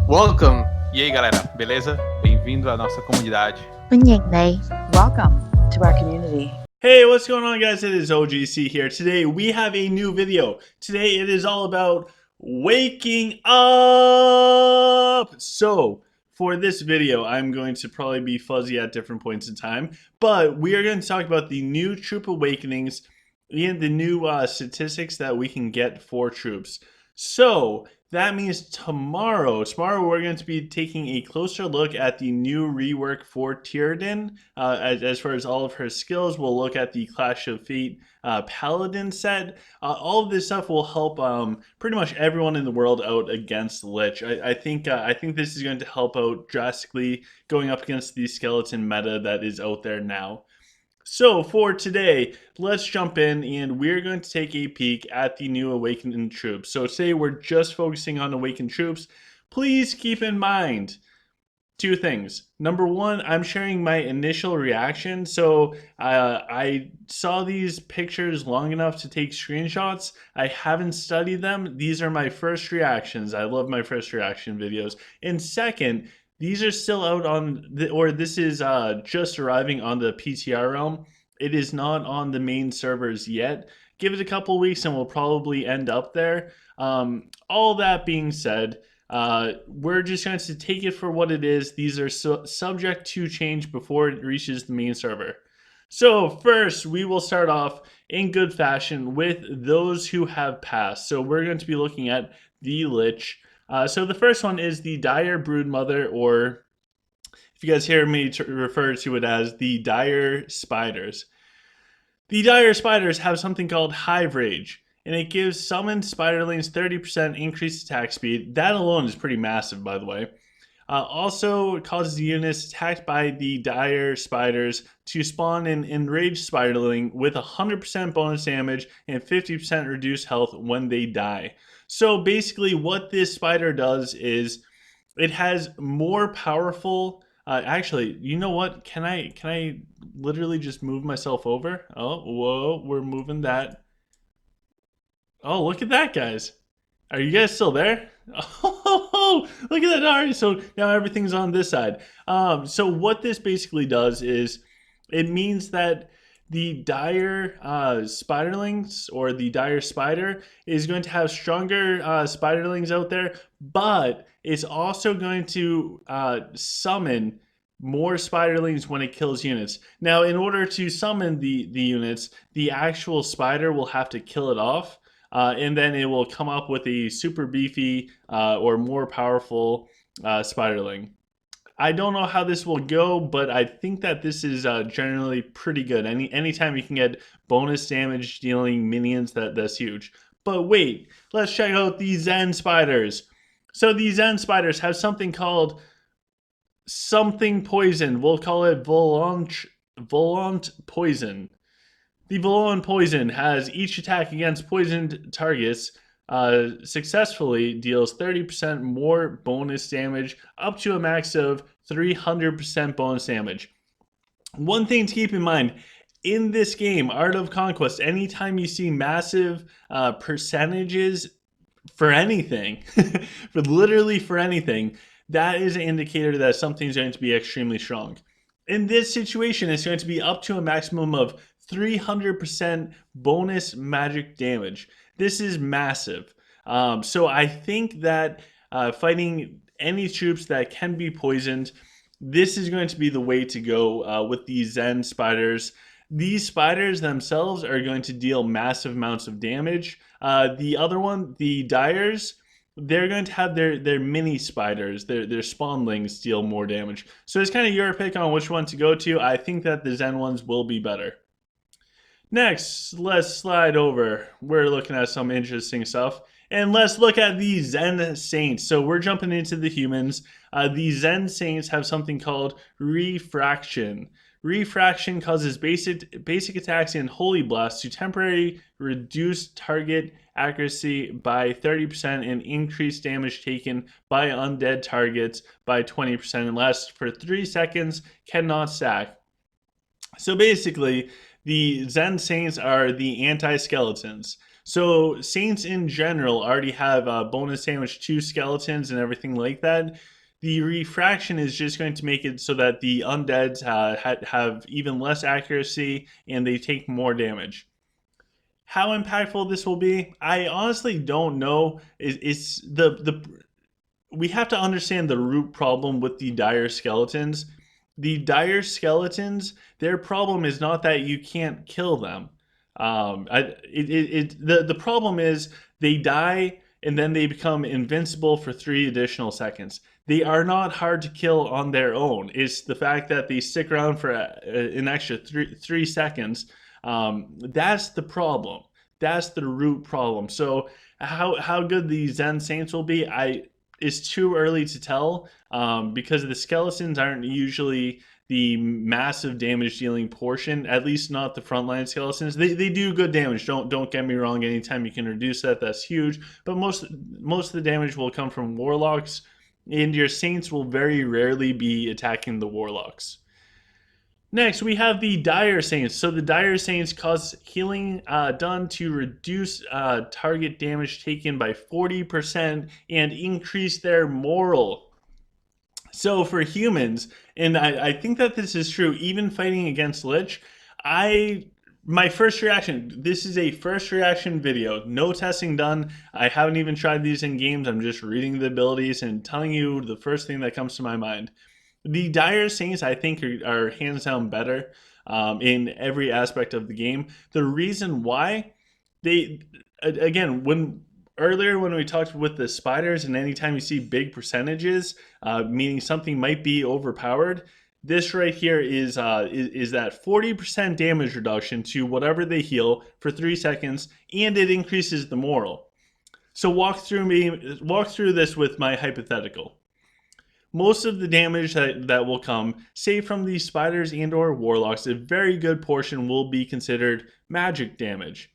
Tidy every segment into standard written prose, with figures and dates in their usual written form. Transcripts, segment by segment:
Welcome! E aí, galera, beleza? Bem-vindo à nossa comunidade. Welcome to our community. Hey, what's going on, guys? It is OGC here. Today we have a new video. Today it is all about waking up. So for this video, I'm going to probably be fuzzy at different points in time, but we are going to talk about the new troop awakenings and the new statistics that we can get for troops. So that means tomorrow we're going to be taking a closer look at the new rework for Tyrden. As far as all of her skills, we'll look at the Clash of Fate Paladin set. All of this stuff will help pretty much everyone in the world out against Lich. I think this is going to help out drastically going up against the skeleton meta that is out there now. So for today, let's jump in and we're going to take a peek at the new Awakened troops. So today we're just focusing on Awakened troops. Please keep in mind two things. Number one, I'm sharing my initial reaction. So I saw these pictures long enough to take screenshots. I haven't studied them. These are my first reactions. I love my first reaction videos. And second, these are still out on this is just arriving on the PTR realm. It is not on the main servers yet. Give it a couple weeks and we'll probably end up there. All that being said, we're just going to take it for what it is. These are subject to change before it reaches the main server. So first, we will start off in good fashion with those who have passed. So we're going to be looking at the Lich. So the first one is the Dire Broodmother, or if you guys hear me refer to it as the Dire Spiders. The Dire Spiders have something called Hive Rage, and it gives summoned spiderlings 30% increased attack speed. That alone is pretty massive, by the way. Also causes units attacked by the Dire Spiders to spawn an enraged spiderling with 100% bonus damage and 50% reduced health when they die. So basically what this spider does is it has more powerful actually, you know what? Can I literally just move myself over? Oh, whoa, we're moving that. Oh, look at that, guys. Are you guys still there? Oh, look at that. All right, so now everything's on this side. So what this basically does is it means that the Dire Spiderlings, or the Dire Spider, is going to have stronger Spiderlings out there, but it's also going to summon more Spiderlings when it kills units. Now, in order to summon the units, the actual spider will have to kill it off. And then it will come up with a super beefy or more powerful spiderling. I don't know how this will go, but I think that this is generally pretty good. Anytime you can get bonus damage dealing minions, that's huge. But wait, let's check out these Zen spiders. So these Zen spiders have something called something poison. We'll call it Volant poison. The Volant poison has each attack against poisoned targets successfully deals 30% more bonus damage, up to a max of 300% bonus damage. One thing to keep in mind, in this game, Art of Conquest, anytime you see massive percentages for anything, for anything, that is an indicator that something's going to be extremely strong. In this situation, it's going to be up to a maximum of 300% bonus magic damage. This is massive. So I think that fighting any troops that can be poisoned, this is going to be the way to go with these Zen spiders. These spiders themselves are going to deal massive amounts of damage. The other one, the Dyers, they're going to have their mini spiders, their spawnlings deal more damage. So it's kind of your pick on which one to go to. I think that the Zen ones will be better. Next, let's slide over. We're looking at some interesting stuff. And let's look at the Zen Saints. So we're jumping into the humans. The Zen Saints have something called Refraction. Refraction causes basic attacks in Holy Blast to temporarily reduce target accuracy by 30% and increase damage taken by undead targets by 20% and lasts for 3 seconds, cannot stack. So basically, the Zen Saints are the anti-skeletons. So Saints in general already have bonus damage to skeletons and everything like that. The refraction is just going to make it so that the undeads have even less accuracy and they take more damage. How impactful this will be, I honestly don't know. It's the we have to understand the root problem with the dire skeletons. The dire skeletons, their problem is not that you can't kill them. The problem is they die and then they become invincible for 3 additional seconds. They are not hard to kill on their own. It's the fact that they stick around for an extra 3 seconds. That's the problem. That's the root problem. So how good the Zen Saints will be, it's too early to tell because the skeletons aren't usually the massive damage dealing portion, at least not the frontline skeletons. They do good damage. Don't get me wrong. Anytime you can reduce that, that's huge. But most of the damage will come from warlocks, and your saints will very rarely be attacking the warlocks. Next, we have the Dire Saints. So the Dire Saints cause healing done to reduce target damage taken by 40% and increase their moral. So for humans, and I think that this is true, even fighting against Lich, my first reaction, this is a first reaction video, no testing done. I haven't even tried these in games. I'm just reading the abilities and telling you the first thing that comes to my mind. The Dire Saints, I think, are hands down better in every aspect of the game. The reason why, again, earlier when we talked with the spiders, and anytime you see big percentages, meaning something might be overpowered, this right here is that 40% damage reduction to whatever they heal for 3 seconds, and it increases the moral. So walk through this with my hypothetical. Most of the damage that will come, say from these spiders and or warlocks, a very good portion will be considered magic damage.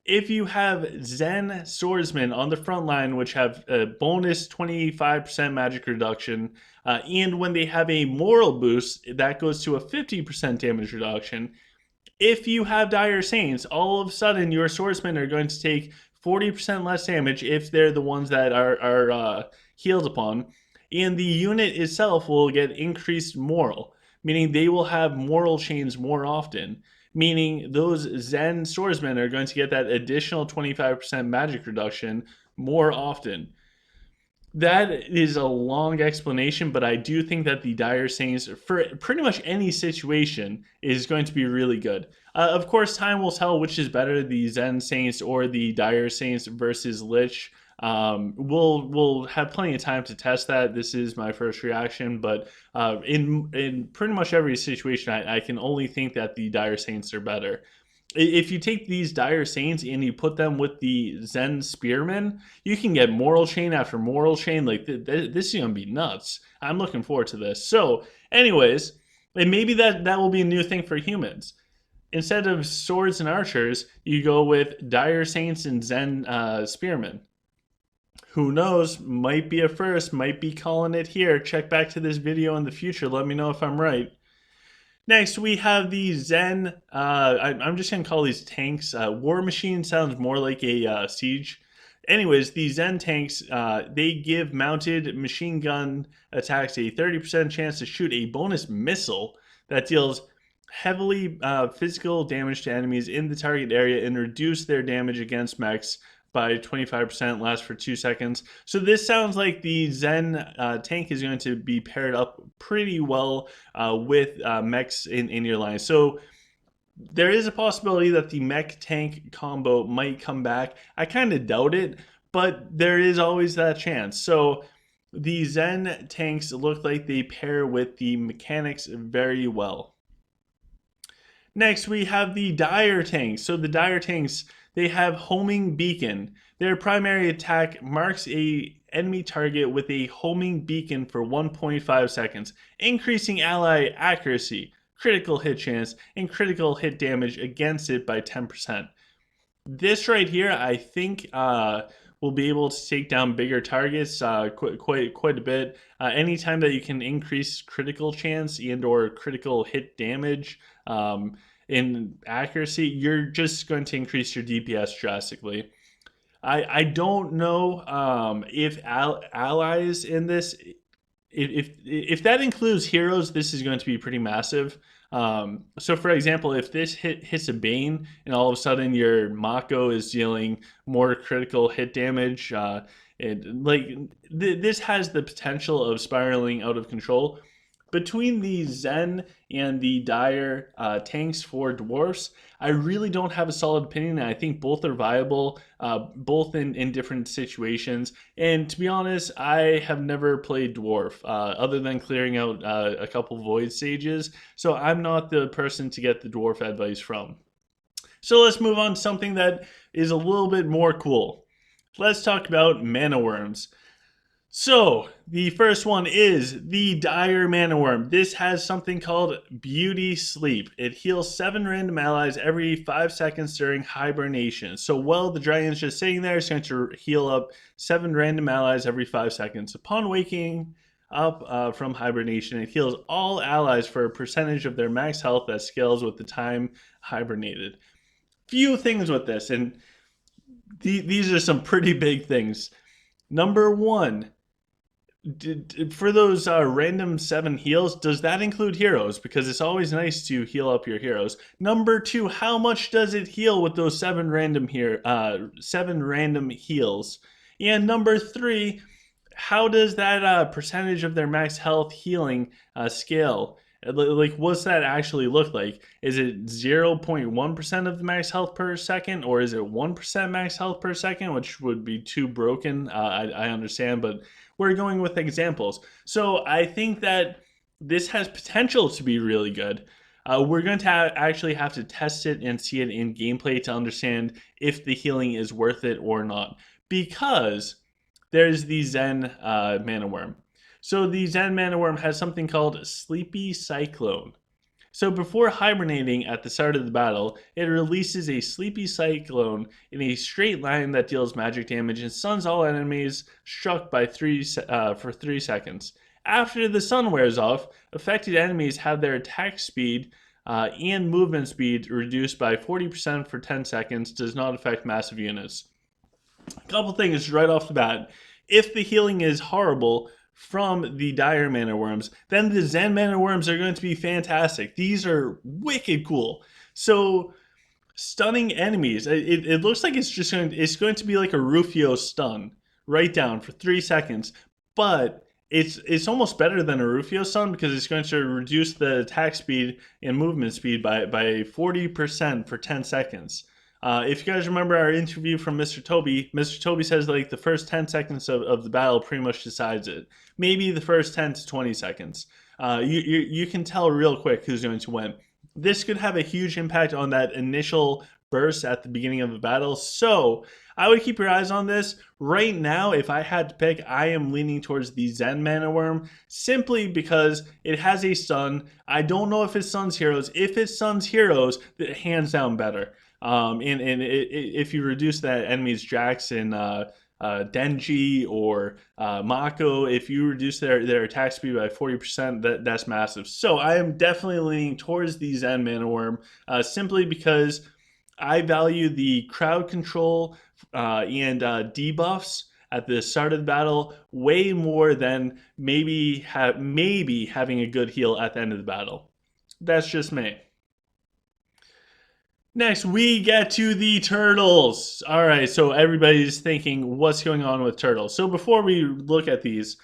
If you have Zen swordsmen on the front line, which have a bonus 25% magic reduction, and when they have a moral boost, that goes to a 50% damage reduction. If you have Dire Saints, all of a sudden your swordsmen are going to take 40% less damage if they're the ones that are healed upon. And the unit itself will get increased moral, meaning they will have moral chains more often, meaning those Zen swordsmen are going to get that additional 25% magic reduction more often. That is a long explanation, but I do think that the Dire Saints, for pretty much any situation, is going to be really good. Of course, time will tell which is better, the Zen Saints or the Dire Saints versus Lich. We'll have plenty of time to test that. This is my first reaction, but in pretty much every situation, I can only think that the Dire Saints are better. If you take these Dire Saints and you put them with the Zen Spearmen, you can get moral chain after moral chain. Like this is gonna be nuts. I'm looking forward to this. So, anyways, and maybe that will be a new thing for humans. Instead of swords and archers, you go with Dire Saints and Zen Spearmen. Who knows? Might be a first. Might be calling it here. Check back to this video in the future. Let me know if I'm right. Next, we have the Zen, I'm just going to call these tanks. War Machine sounds more like a siege. Anyways, the Zen tanks, they give mounted machine gun attacks a 30% chance to shoot a bonus missile that deals heavily physical damage to enemies in the target area and reduce their damage against mechs by 25%, lasts for 2 seconds. So this sounds like the Zen tank is going to be paired up pretty well with mechs in your line. So there is a possibility that the mech tank combo might come back. I kind of doubt it, but there is always that chance. So the Zen tanks look like they pair with the mechanics very well. Next, we have the Dire tanks. So the Dire tanks, they have homing beacon. Their primary attack marks a enemy target with a homing beacon for 1.5 seconds, increasing ally accuracy, critical hit chance, and critical hit damage against it by 10%. This right here, I think, will be able to take down bigger targets quite a bit. Anytime that you can increase critical chance and or critical hit damage, in accuracy, you're just going to increase your DPS drastically. I don't know if allies in this, if that includes heroes, this is going to be pretty massive. So, for example, if this hits a Bane and all of a sudden your Mako is dealing more critical hit damage, this has the potential of spiraling out of control. Between the Zen and the Dire tanks for dwarfs, I really don't have a solid opinion. I think both are viable, both in different situations. And to be honest, I have never played dwarf other than clearing out a couple void stages. So I'm not the person to get the dwarf advice from. So let's move on to something that is a little bit more cool. Let's talk about Manaworms. So, the first one is the Dire Manaworm. This has something called Beauty Sleep. It heals 7 random allies every 5 seconds during hibernation. So while the dragon's just sitting there, it's going to heal up 7 random allies every 5 seconds. Upon waking up from hibernation, it heals all allies for a percentage of their max health that scales with the time hibernated. Few things with this, and these are some pretty big things. Number 1, for those random 7 heals, does that include heroes? Because it's always nice to heal up your heroes. Number 2, how much does it heal with those 7 random heals? And number 3, how does that percentage of their max health healing scale? Like, what's that actually look like? Is it 0.1% of the max health per second, or is it 1% max health per second, which would be too broken? I understand, but we're going with examples. So I think that this has potential to be really good. We're going to actually have to test it and see it in gameplay to understand if the healing is worth it or not. Because there's the Zen Manaworm. So the Zen Manaworm has something called Sleepy Cyclone. So before hibernating at the start of the battle, it releases a Sleepy Cyclone in a straight line that deals magic damage and stuns all enemies struck by for 3 seconds. After the sun wears off, affected enemies have their attack speed and movement speed reduced by 40% for 10 seconds. Does not affect massive units. A couple things right off the bat. If the healing is horrible from the Dire Manaworms, then the Zen Manaworms are going to be fantastic. These are wicked cool. So stunning enemies, it looks like it's going to be like a Rufio stun right down for 3 seconds, but it's almost better than a Rufio stun because it's going to reduce the attack speed and movement speed by 40% for 10 seconds. If you guys remember our interview from Mr. Toby says like the first 10 seconds of the battle pretty much decides it. Maybe the first 10 to 20 seconds. You can tell real quick who's going to win. This could have a huge impact on that initial burst at the beginning of the battle. So I would keep your eyes on this. Right now, if I had to pick, I am leaning towards the Zen Manaworm simply because it has a stun. I don't know if it stuns heroes. If it stuns heroes, hands down better. If you reduce that enemy's Jax in Denji or Mako, if you reduce their attack speed by 40%, that's massive. So I am definitely leaning towards the Zen Manaworm simply because I value the crowd control and debuffs at the start of the battle way more than maybe having a good heal at the end of the battle. That's just me. Next, we get to the turtles. All right, so everybody's thinking, what's going on with turtles? So before we look at these,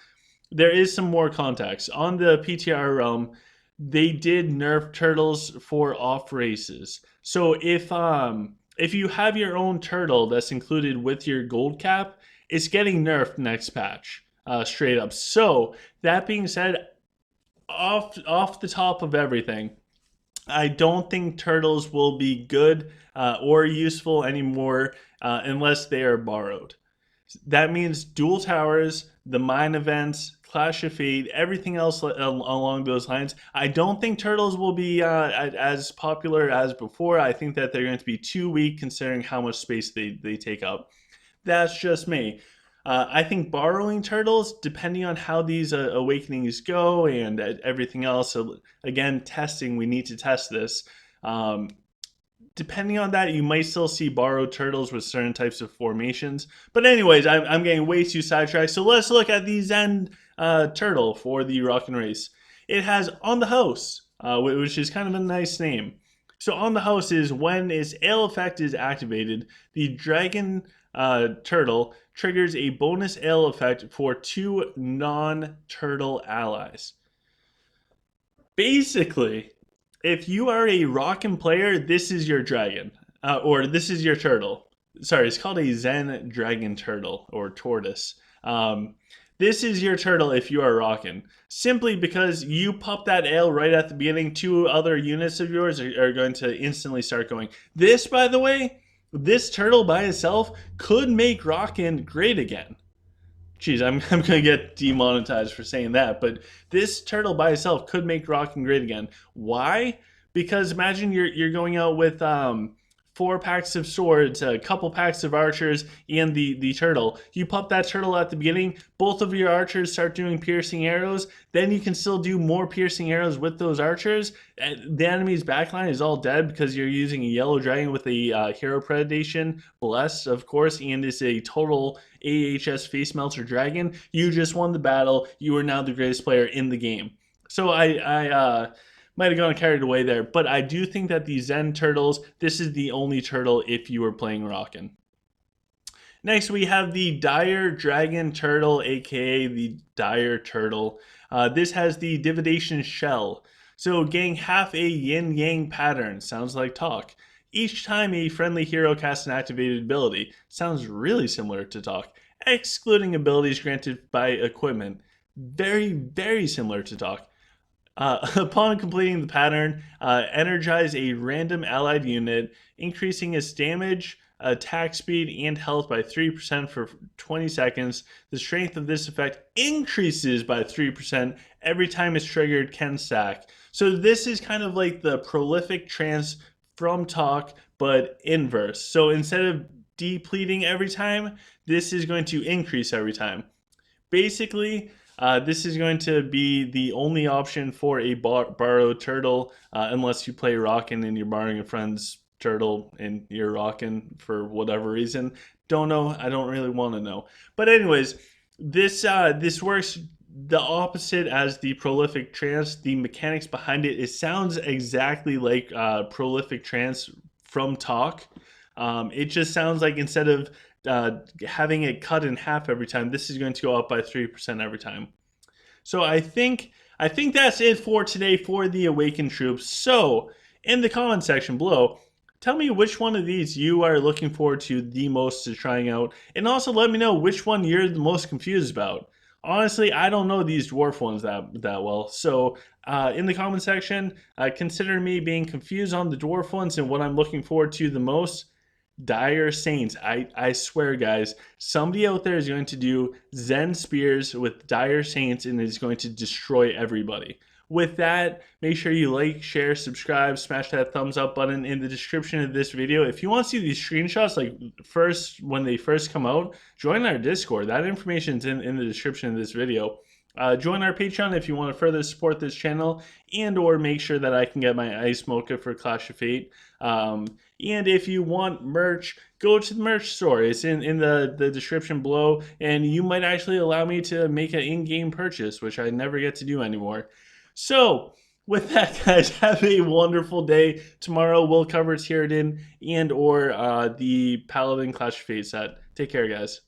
there is some more context. On the PTR realm, they did nerf turtles for off races. So if you have your own turtle that's included with your gold cap, it's getting nerfed next patch, straight up. So that being said, off the top of everything, I don't think turtles will be good or useful anymore unless they are borrowed. That means dual towers, the mine events, Clash of Fate, everything else along those lines. I don't think turtles will be as popular as before. I think that they're going to be too weak considering how much space they take up. That's just me. I think borrowing turtles, depending on how these awakenings go and everything else, so again, testing, we need to test this. Depending on that, you might still see borrowed turtles with certain types of formations. But anyways, I'm getting way too sidetracked. So let's look at the Zen turtle for the Rockin' Race. It has On the House, which is kind of a nice name. So On the House is when its ale effect is activated, the dragon turtle triggers a bonus ale effect for 2 non-turtle allies. Basically, if you are a Rockin' player, this is your dragon, or this is your turtle. Sorry, it's called a Zen dragon turtle or tortoise. This is your turtle if you are Rockin'. Simply because you pop that ale right at the beginning, 2 other units of yours are going to instantly start going. This, by the way, this turtle by itself could make Rockin' great again. Jeez, I'm going to get demonetized for saying that, but this turtle by itself could make Rockin' great again. Why? Because imagine you're going out with 4 packs of swords, a couple packs of archers, and the turtle. You pop that turtle at the beginning, both of your archers start doing piercing arrows, then you can still do more piercing arrows with those archers. The enemy's backline is all dead because you're using a yellow dragon with a hero predation, blessed, of course, and it's a total AHS face melter dragon. You just won the battle. You are now the greatest player in the game. So I might have gone carried away there, but I do think that the Zen turtles, this is the only turtle if you were playing Rockin'. Next, we have the Dire Dragon Turtle, aka the Dire Turtle. This has the Dividation Shell. So, getting half a yin-yang pattern, sounds like talk. Each time a friendly hero casts an activated ability, sounds really similar to talk, excluding abilities granted by equipment. Very, very similar to talk. Upon completing the pattern, energize a random allied unit, increasing its damage, attack speed, and health by 3% for 20 seconds. The strength of this effect increases by 3% every time it's triggered, can stack. So this is kind of like the prolific trance from talk, but inverse. So instead of depleting every time, this is going to increase every time. Basically, this is going to be the only option for a borrowed turtle, unless you play Rockin' and you're borrowing a friend's turtle and you're Rockin' for whatever reason. Don't know. I don't really want to know. But anyways, this works the opposite as the prolific trance. The mechanics behind it sounds exactly like prolific trance from talk. It just sounds like instead of having it cut in half every time, this is going to go up by 3% every time. So I think that's it for today for the Awakened troops. So in the comment section below, tell me which one of these you are looking forward to the most to trying out, and also let me know which one you're the most confused about. Honestly, I don't know these dwarf ones that well. So in the comment section, consider me being confused on the dwarf ones and what I'm looking forward to the most. Dire Saints. I swear, guys, somebody out there is going to do Zen Spears with Dire Saints and is going to destroy everybody. With that, make sure you like, share, subscribe, smash that thumbs up button in the description of this video. If you want to see these screenshots, like when they first come out, join our Discord. That information is in the description of this video. Join our Patreon if you want to further support this channel, and or make sure that I can get my Ice Mocha for Clash of Fate. And if you want merch, go to the merch store. It's in the description below, and you might actually allow me to make an in-game purchase, which I never get to do anymore. So, with that, guys, have a wonderful day. Tomorrow we'll cover Tyradin and or the Paladin Clash of Fate set. Take care, guys.